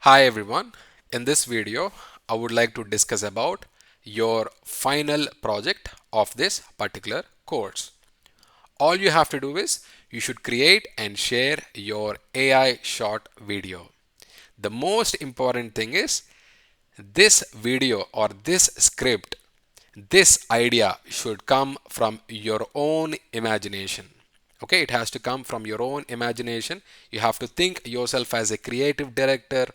Hi everyone. In this video, I would like to discuss about your final project of this particular course. All you have to do is you should create and share your AI short video. The most important thing is this video or this script, this idea should come from your own imagination. Okay, it has to come from your own imagination. You have to think yourself as a creative director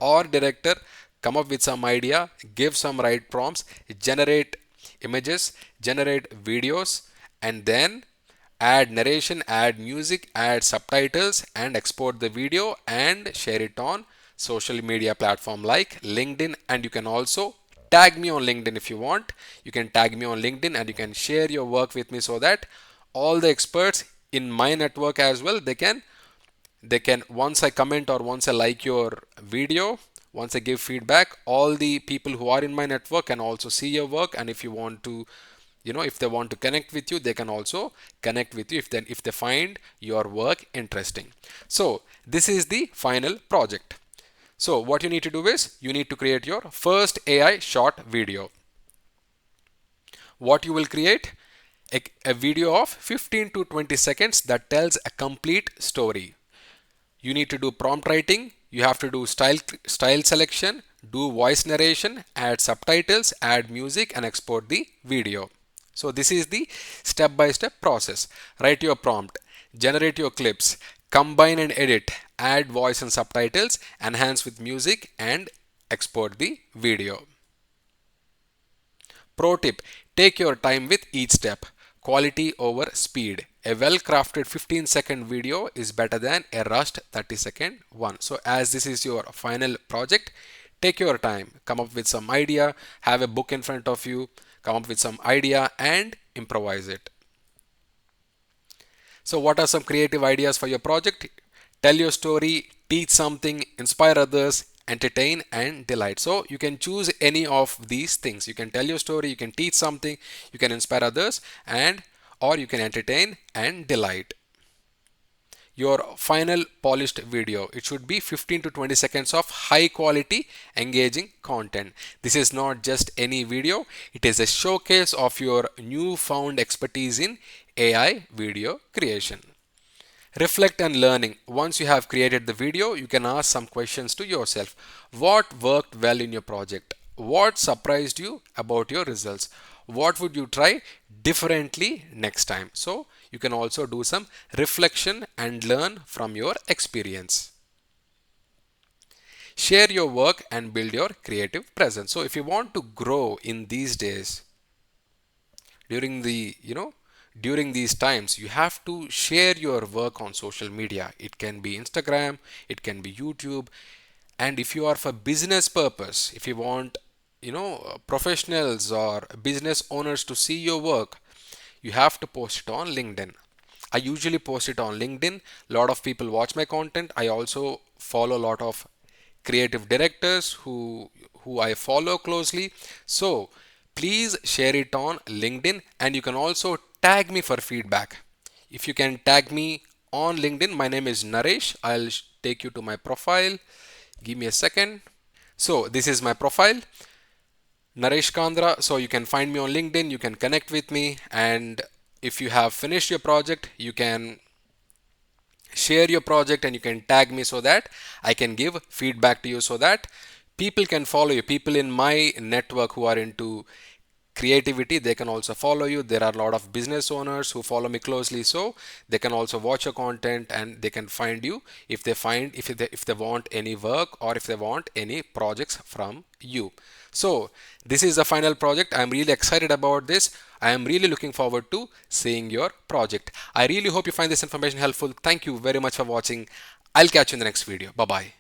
or director, come up with some idea, give some right prompts, generate images, generate videos, and then add narration, add music, add subtitles, and export the video and share it on social media platform like LinkedIn. And you can also tag me on LinkedIn if you want. You can tag me on LinkedIn and you can share your work with me so that all the experts in my network as well, they can once I comment or once I like your video, once I give feedback, all the people who are in my network can also see your work. And if you want to, if they want to connect with you, they can also connect with you if they find your work interesting. So this is the final project. So what you need to do is you need to create your first AI short video. What you will create, a video of 15 to 20 seconds that tells a complete story. You need to do prompt writing, you have to do style selection, do voice narration, add subtitles, add music, and export the video. So this is the step-by-step process. Write your prompt, generate your clips, combine and edit, add voice and subtitles, enhance with music, and export the video. Pro tip, take your time with each step. Quality over speed. A well-crafted 15-second video is better than a rushed 30-second one. So as this is your final project, take your time, come up with some idea, have a book in front of you, come up with some idea and improvise it. So what are some creative ideas for your project? Tell your story, teach something, inspire others, entertain and delight. So you can choose any of these things. You can tell your story, you can teach something, you can inspire others, and or you can entertain and delight. Your final polished video, it should be 15 to 20 seconds of high quality engaging content. This is not just any video, it is a showcase of your newfound expertise in AI video creation. Reflect and learning. Once you have created the video, you can ask some questions to yourself. What worked well in your project? What surprised you about your results? What would you try differently next time? So you can also do some reflection and learn from your experience. Share your work and build your creative presence. So if you want to grow in these days, during the during these times, you have to share your work on social media. It can be Instagram, it can be YouTube, and if you are for business purpose, if you want professionals or business owners to see your work, you have to post it on LinkedIn. I usually post it on LinkedIn. A lot of people watch my content. I also follow a lot of creative directors who I follow closely. So please share it on LinkedIn, and you can also tag me for feedback. If you can tag me on LinkedIn, my name is Naresh. I'll take you to my profile. Give me a second. So this is my profile, Naresh Kandra. So you can find me on LinkedIn, you can connect with me, and if you have finished your project, you can share your project and you can tag me so that I can give feedback to you, so that people can follow you. People in my network who are into creativity, they can also follow you. There are a lot of business owners who follow me closely, so they can also watch your content and they can find you if they want any work or if they want any projects from you. So this is the final project. I'm really excited about this. I am really looking forward to seeing your project. I really hope you find this information helpful. Thank you very much for watching. I'll catch you in the next video. Bye bye.